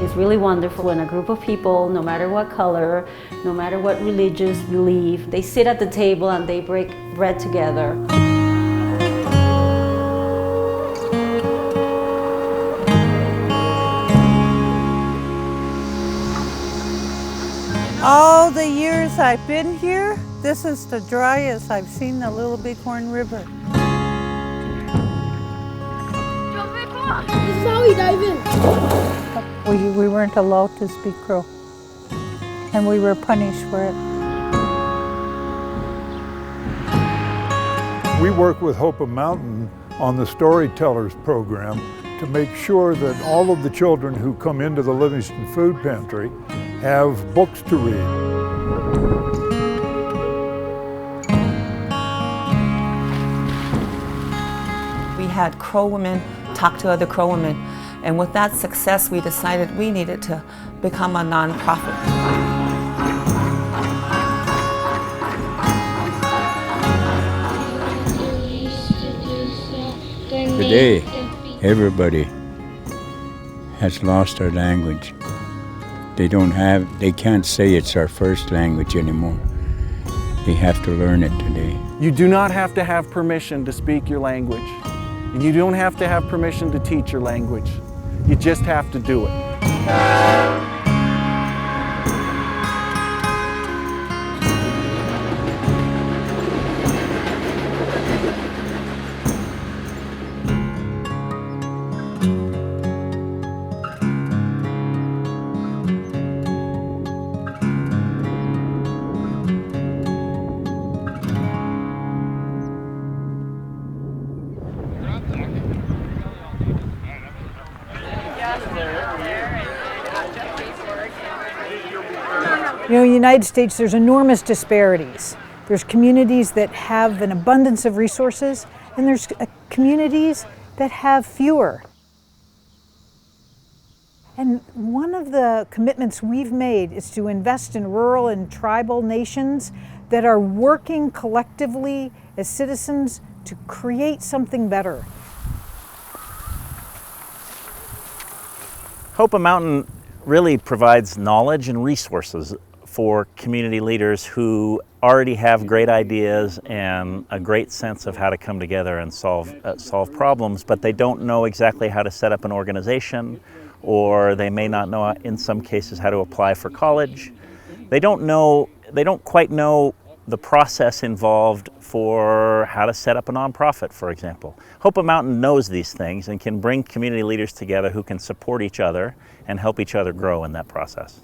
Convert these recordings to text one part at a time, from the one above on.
is really wonderful when a group of people, no matter what color, no matter what religious belief, they sit at the table and they break bread together. All the years I've been here, this is the driest I've seen the Little Bighorn River. This is how we dive in. We weren't allowed to speak Crow, and we were punished for it. We work with Hope Mountain on the Storytellers program to make sure that all of the children who come into the Livingston Food Pantry have books to read. We had Crow women talk to other Crow women, and with that success we decided we needed to become a nonprofit. Today, everybody has lost their language. They can't say it's our first language anymore. They have to learn it today. You do not have to have permission to speak your language. And you don't have to have permission to teach your language. You just have to do it. You know, in the United States, there's enormous disparities. There's communities that have an abundance of resources, and there's communities that have fewer. And one of the commitments we've made is to invest in rural and tribal nations that are working collectively as citizens to create something better. Hope Mountain really provides knowledge and resources for community leaders who already have great ideas and a great sense of how to come together and solve problems, but they don't know exactly how to set up an organization, or they may not know, in some cases, how to apply for college. They don't quite know the process involved for how to set up a nonprofit, for example. Hope Mountain knows these things and can bring community leaders together who can support each other and help each other grow in that process.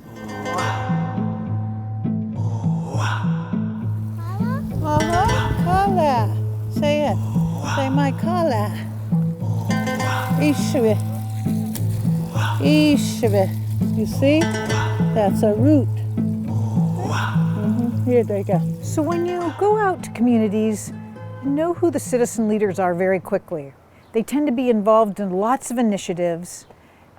Kala. Say it. Say my kala. Ishwe. Ishwe. You see? That's a root. Here they go. So when you go out to communities, you know who the citizen leaders are very quickly. They tend to be involved in lots of initiatives.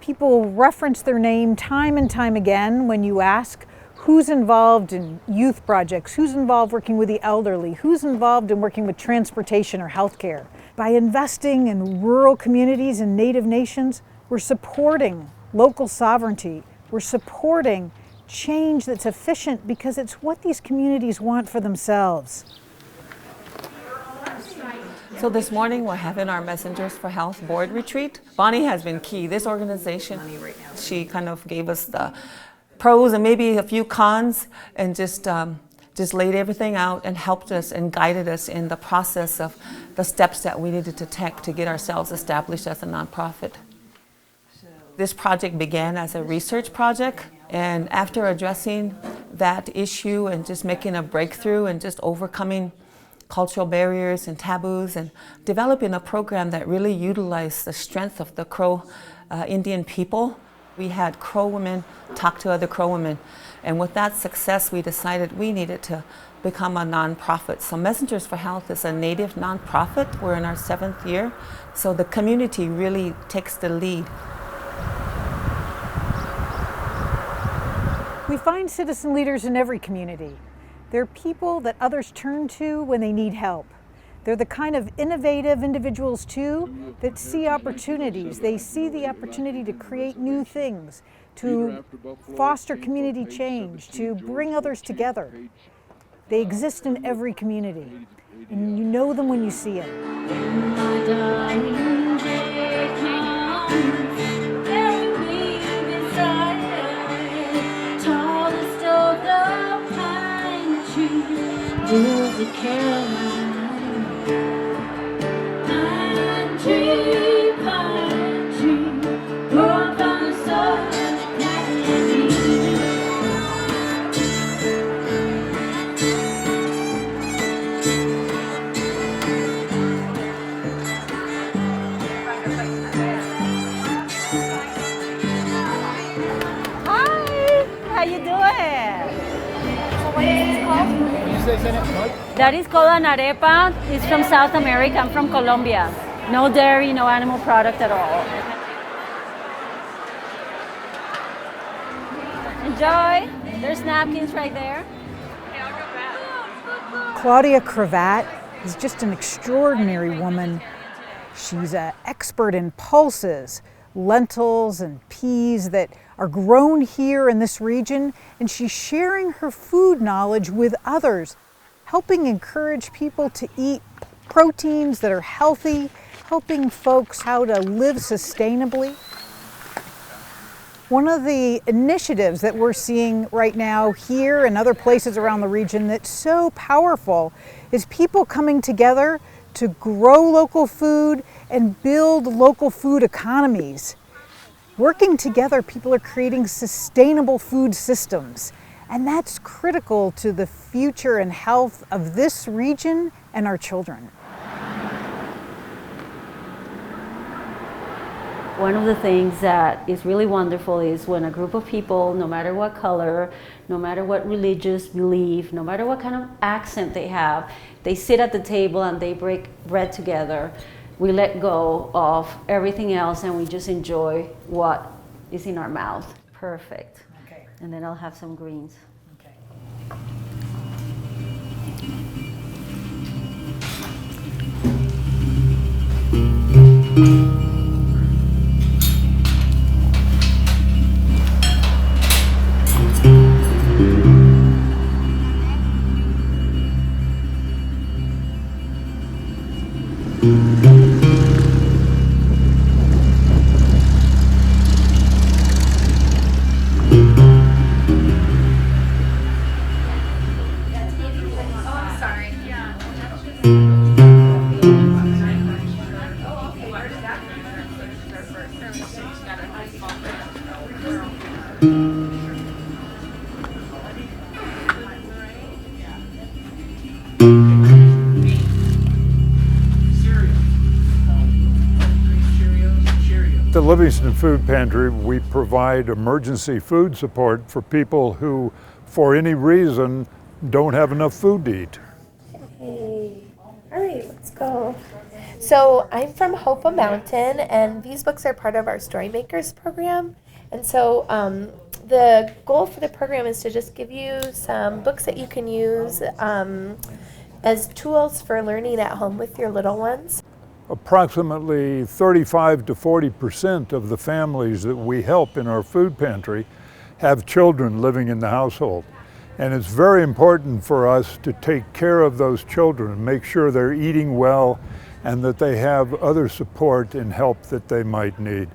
People reference their name time and time again when you ask who's involved in youth projects, who's involved working with the elderly, who's involved in working with transportation or healthcare. By investing in rural communities and Native nations, we're supporting local sovereignty. We're supporting change that's efficient because it's what these communities want for themselves. So this morning we're having our Messengers for Health board retreat. Bonnie has been key. This organization, she kind of gave us the pros and maybe a few cons, and just laid everything out and helped us and guided us in the process of the steps that we needed to take to get ourselves established as a nonprofit. This project began as a research project, and after addressing that issue and just making a breakthrough and just overcoming cultural barriers and taboos and developing a program that really utilized the strength of the Crow Indian people, we had Crow women talk to other Crow women. And with that success, we decided we needed to become a nonprofit. So Messengers for Health is a Native nonprofit. We're in our 7th year. So the community really takes the lead. We find citizen leaders in every community. They're people that others turn to when they need help. They're the kind of innovative individuals too that see opportunities. They see the opportunity to create new things, to foster community change, to bring others together. They exist in every community, and you know them when you see them. How you doing? That is called an arepa. It's from South America. I'm from Colombia. No dairy, no animal product at all. Enjoy. There's napkins right there. Claudia Cravat is just an extraordinary woman. She's an expert in pulses, lentils and peas that are grown here in this region, and she's sharing her food knowledge with others, helping encourage people to eat proteins that are healthy, helping folks how to live sustainably. One of the initiatives that we're seeing right now here and other places around the region that's so powerful is people coming together to grow local food and build local food economies. Working together, people are creating sustainable food systems, and that's critical to the future and health of this region and our children. One of the things that is really wonderful is when a group of people, no matter what color, no matter what religious belief, no matter what kind of accent they have, they sit at the table and they break bread together. We let go of everything else and we just enjoy what is in our mouth. Perfect. Okay. And then I'll have some greens. Okay. At the Livingston Food Pantry, we provide emergency food support for people who, for any reason, don't have enough food to eat. Hey, all right, let's go. So I'm from Hope Mountain, and these books are part of our Story Makers program. And so the goal for the program is to just give you some books that you can use as tools for learning at home with your little ones. Approximately 35 to 40% of the families that we help in our food pantry have children living in the household. And it's very important for us to take care of those children and make sure they're eating well and that they have other support and help that they might need.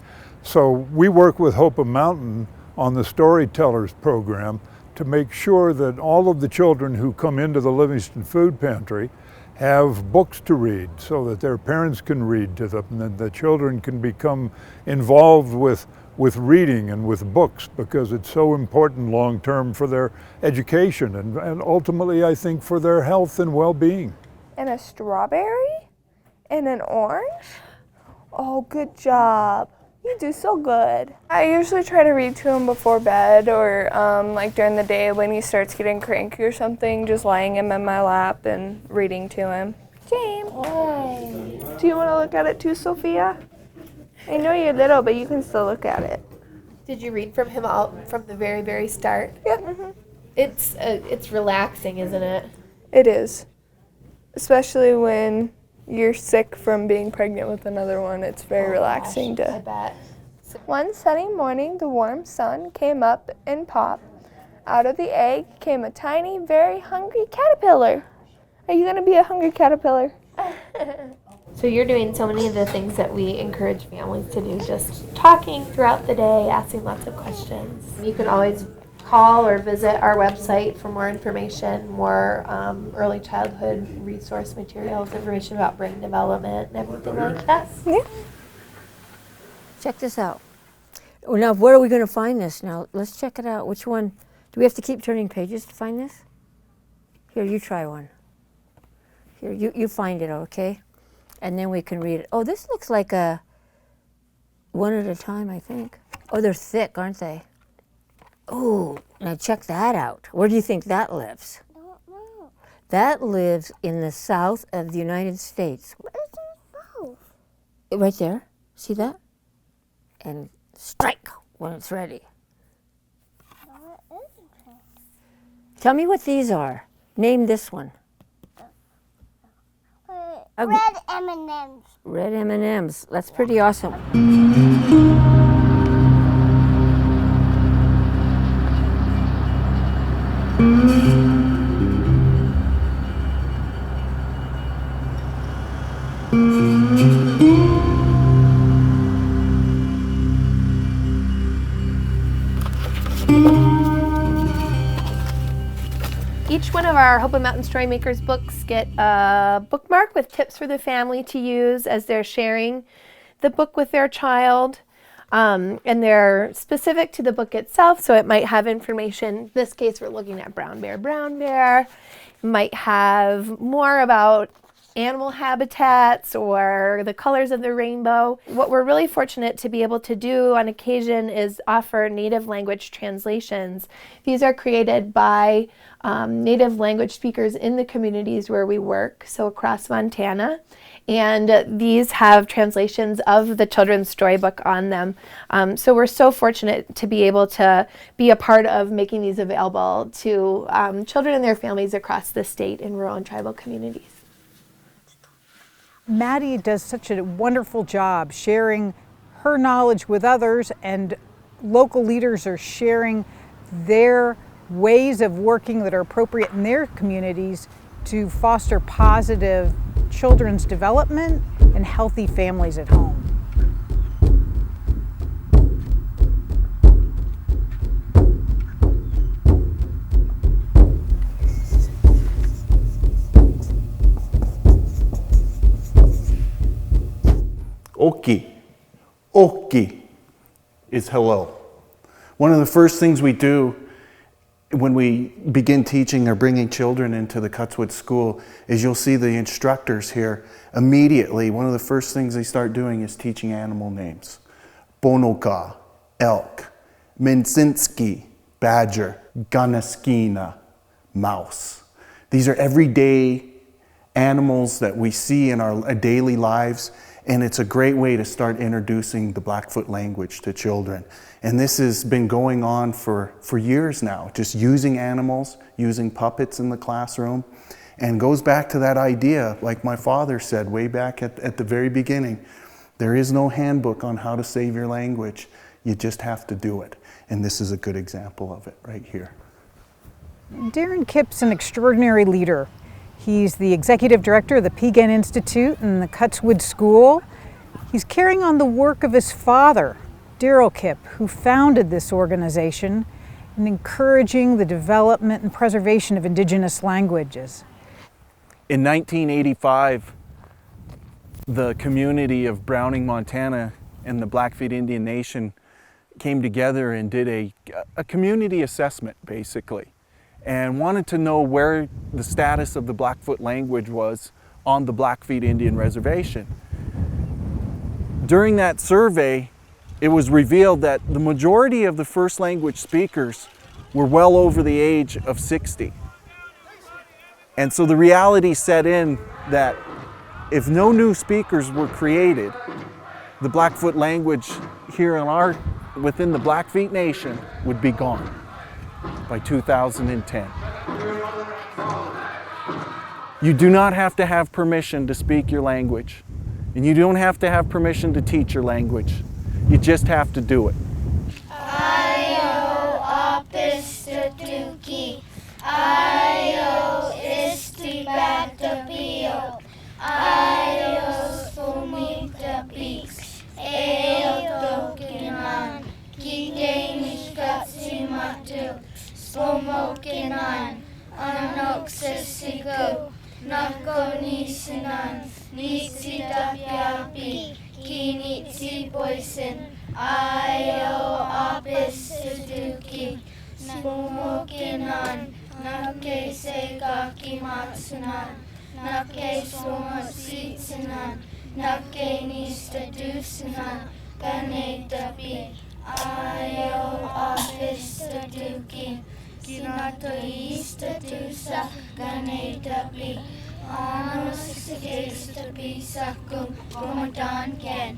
So we work with Hope Mountain on the Storytellers program to make sure that all of the children who come into the Livingston Food Pantry have books to read so that their parents can read to them and that the children can become involved with reading and with books because it's so important long term for their education and ultimately I think for their health and well-being. And a strawberry? And an orange? Oh, good job. You do so good. I usually try to read to him before bed or like during the day when he starts getting cranky or something, just laying him in my lap and reading to him. James, do you want to look at it too, Sophia? I know you're little, but you can still look at it. Did you read from him out from the very, very start? Yeah. Mm-hmm. It's relaxing, isn't it? It is. Especially when you're sick from being pregnant with another one. It's very relaxing I to. bet. One sunny morning, the warm sun came up and popped. Out of the egg came a tiny, very hungry caterpillar. Are you going to be a hungry caterpillar? So you're doing so many of the things that we encourage families to do, just talking throughout the day, asking lots of questions. You can always call or visit our website for more information, more early childhood resource materials, information about brain development and everything like that. Yeah. Check this out. Oh, now, where are we going to find this? Now, let's check it out. Which one? Do we have to keep turning pages to find this? Here, you try one. Here, you find it, okay? And then we can read it. Oh, this looks like a one at a time, I think. Oh, they're thick, aren't they? Oh, now check that out. Where do you think that lives? I don't know. That lives in the south of the United States. Where's the south? Right there. See that? And strike when it's ready. What is it? Tell me what these are. Name this one. Red M&Ms. Red M&Ms. That's pretty awesome. Each one of our Hope and Mountain Storymakers books get a bookmark with tips for the family to use as they're sharing the book with their child. And they're specific to the book itself, so it might have information. In this case, we're looking at brown bear, brown bear. It might have more about animal habitats or the colors of the rainbow. What we're really fortunate to be able to do on occasion is offer native language translations. These are created by native language speakers in the communities where we work, so across Montana. And these have translations of the children's storybook on them. So we're so fortunate to be able to be a part of making these available to children and their families across the state in rural and tribal communities. Maddie does such a wonderful job sharing her knowledge with others, and local leaders are sharing their ways of working that are appropriate in their communities to foster positive children's development and healthy families at home. Oki. Oki is hello. One of the first things we do when we begin teaching or bringing children into the Cutswood School is you'll see the instructors here immediately. One of the first things they start doing is teaching animal names. Bonoka, elk. Minsinski, badger. Ganaskina, mouse. These are everyday animals that we see in our daily lives, and it's a great way to start introducing the Blackfoot language to children. And this has been going on for years now, just using animals, using puppets in the classroom, and goes back to that idea, like my father said way back at the very beginning, there is no handbook on how to save your language. You just have to do it. And this is a good example of it right here. Darren Kipp's an extraordinary leader. He's the executive director of the Piegan Institute and the Cutswood School. He's carrying on the work of his father, Darrell Kipp, who founded this organization, and encouraging the development and preservation of indigenous languages. In 1985, the community of Browning, Montana and the Blackfeet Indian Nation came together and did a community assessment, basically, and wanted to know where the status of the Blackfoot language was on the Blackfeet Indian Reservation. During that survey, it was revealed that the majority of the first language speakers were well over the age of 60. And so the reality set in that if no new speakers were created, the Blackfoot language here within the Blackfeet Nation would be gone by 2010. You do not have to have permission to speak your language. And you don't have to have permission to teach your language. You just have to do it. Ayo apistatuki, ayo istibatapio, ayo sumitapix, eo tokinan, kitenishkatsimatu, spomokinan, anoxesigo, nakonisinan, nitsitapiapi, kinitsi poison, ayo apistatuki, spomokinan, nake sekakimatsunan, nake somatsitsinan, nake nistadusinan, ganetapi, ayo apistatuki, kinato istatusa, ganetapi, anusikestapi sakum, Ramadan ken.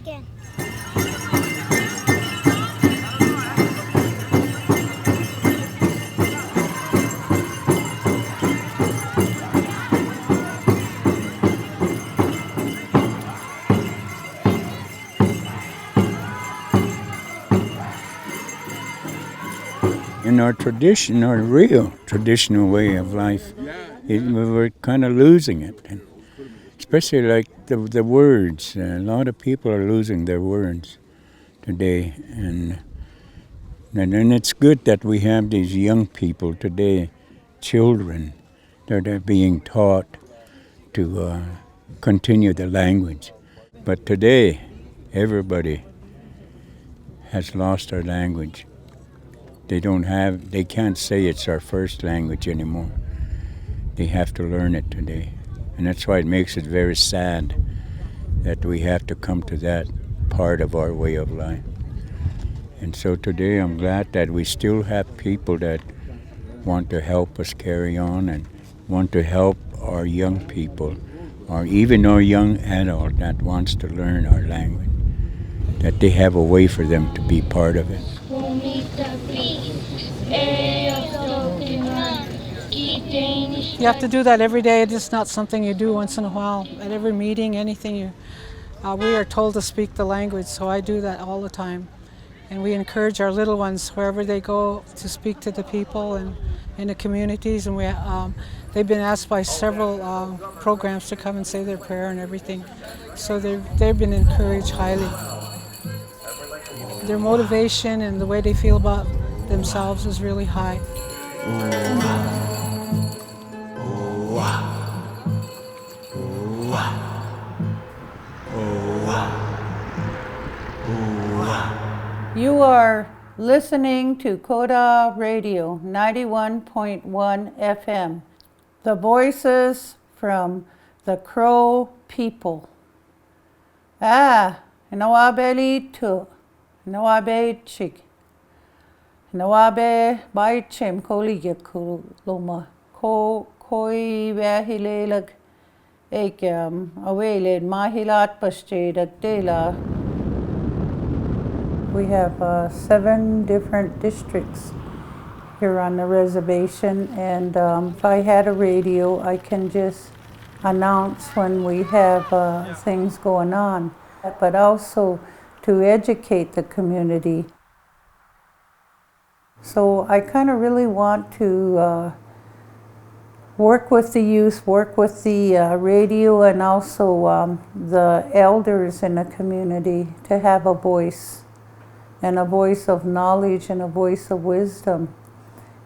In our tradition, our real traditional way of life, we're kind of losing it. And especially like the words. A lot of people are losing their words today. And it's good that we have these young people today, children, that are being taught to continue the language. But today, everybody has lost their language. They can't say it's our first language anymore. They have to learn it today. And that's why it makes it very sad that we have to come to that part of our way of life. And so today I'm glad that we still have people that want to help us carry on and want to help our young people, or even our young adult that wants to learn our language, that they have a way for them to be part of it. You have to do that every day. It's not something you do once in a while. At every meeting, anything, we are told to speak the language, so I do that all the time. And we encourage our little ones, wherever they go, to speak to the people and in the communities. And they've been asked by several programs to come and say their prayer and everything. So they've been encouraged highly. Their motivation and the way they feel about themselves is really high. You are listening to Coda Radio 91.1 FM, the voices from the Crow people. Nawabe to Nawabe chick. Nawabe by chem Loma koi vahilelag ekam aweled mahilat pastedak dela. We have 7 different districts here on the reservation, and if I had a radio, I can just announce when we have things going on, but also to educate the community. So I kind of really want to work with the youth, work with the radio, and also the elders in the community to have a voice. And a voice of knowledge and a voice of wisdom.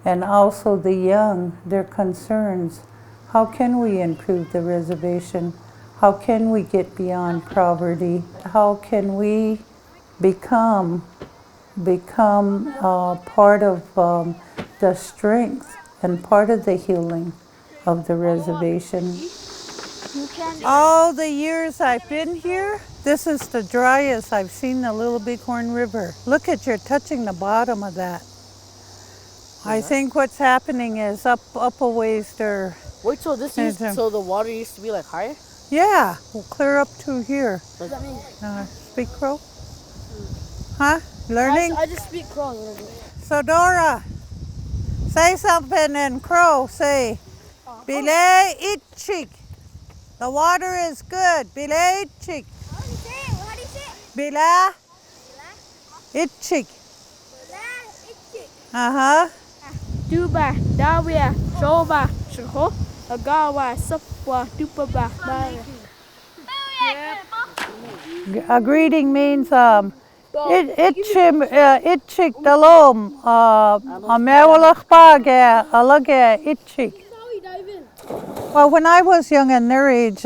And also the young, their concerns. How can we improve the reservation? How can we get beyond poverty? How can we become part of the strength and part of the healing of the reservation? All the years I've been here, this is the driest I've seen the Little Bighorn River. Look at, you're touching the bottom of that. I think what's happening is up a ways there. Wait, so so the water used to be like higher? Yeah, we'll clear up to here. What does that mean? Speak Crow? Huh? Learning? I just speak Crow a little bit. So Dora, say something in Crow. Say, Bile Itchik. The water is good. Bila itchik. How do you say it? How do you say it? Bila itchik. Uh-huh. Duba, Dawia, Shoba, Shoko, Agawa, Supwa, Dupaba, Mara. A greeting means itchik dalom amewalach baga alaga itchik. Well, when I was young and their age,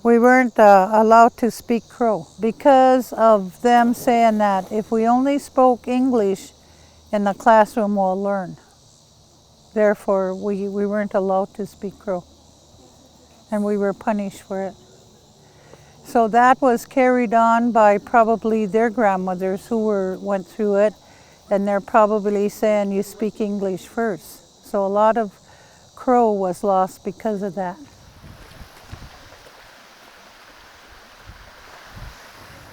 we weren't allowed to speak Crow because of them saying that if we only spoke English in the classroom, we'll learn. Therefore, we weren't allowed to speak Crow, and we were punished for it. So that was carried on by probably their grandmothers who went through it, and they're probably saying you speak English first. So a lot of Crow was lost because of that.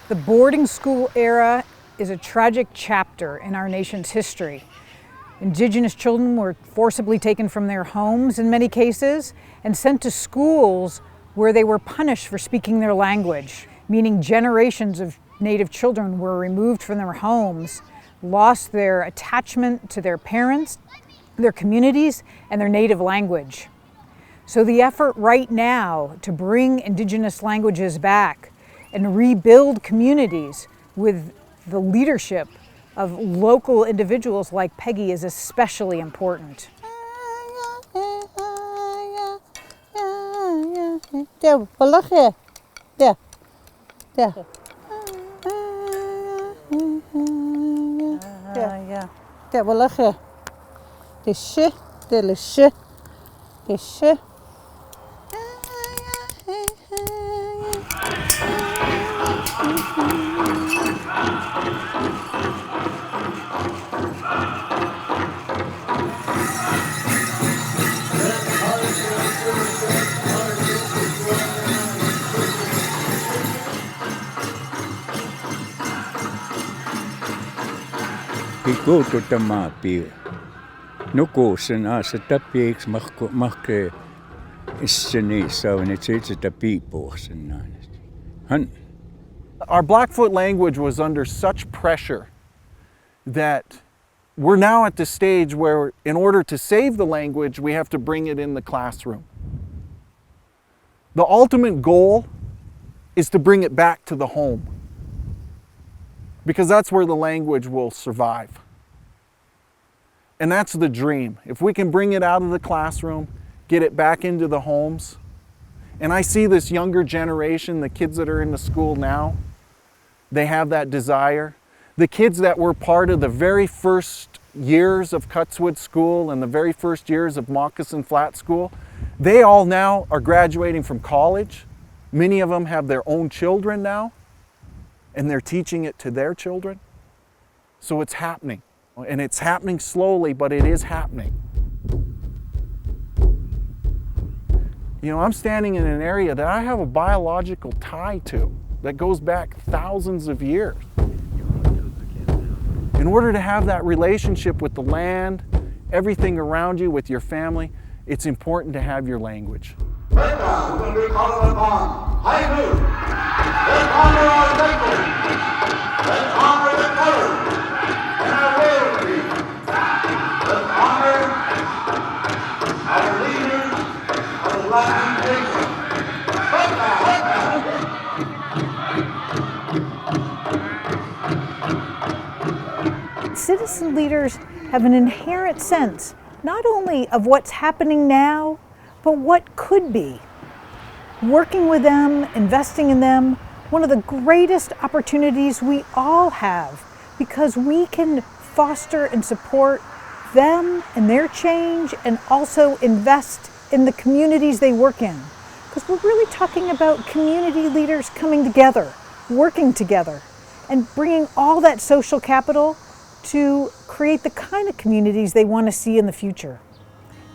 The boarding school era is a tragic chapter in our nation's history. Indigenous children were forcibly taken from their homes in many cases and sent to schools where they were punished for speaking their language, meaning generations of Native children were removed from their homes, lost their attachment to their parents, their communities, and their native language. So the effort right now to bring Indigenous languages back and rebuild communities with the leadership of local individuals like Peggy is especially important. Yeah. Go to the map here. No kosen as a tapex make is so and it's a people. Our Blackfoot language was under such pressure that we're now at the stage where in order to save the language, we have to bring it in the classroom. The ultimate goal is to bring it back to the home, because that's where the language will survive. And that's the dream. If we can bring it out of the classroom, get it back into the homes. And I see this younger generation, the kids that are in the school now, they have that desire. The kids that were part of the very first years of Cutswood School and the very first years of Moccasin Flat School, they all now are graduating from college. Many of them have their own children now, and they're teaching it to their children. So it's happening. And it's happening slowly, but it is happening. You know, I'm standing in an area that I have a biological tie to that goes back thousands of years. In order to have that relationship with the land, everything around you, with your family, it's important to have your language. Right now, we're going to be calling upon high noon. Let's honor our sacred. Let's honor the colors and our royalty. Let's honor our leaders of the Black nation. Right now, right now. Citizen leaders have an inherent sense not only of what's happening now, but what could be. Working with them, investing in them, one of the greatest opportunities we all have, because we can foster and support them and their change and also invest in the communities they work in. Because we're really talking about community leaders coming together, working together, and bringing all that social capital to create the kind of communities they want to see in the future.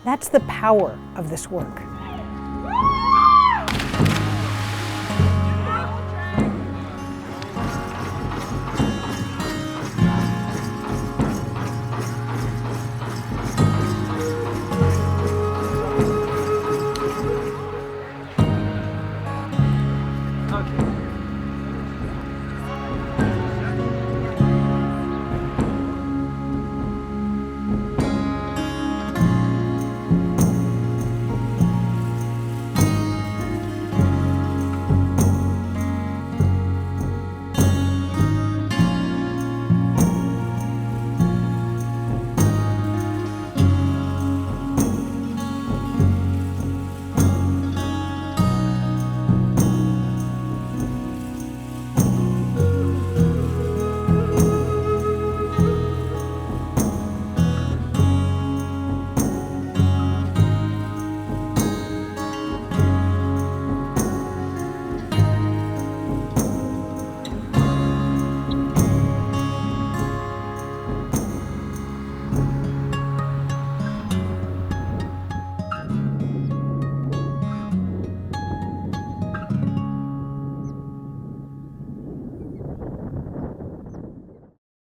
That's the power of this work.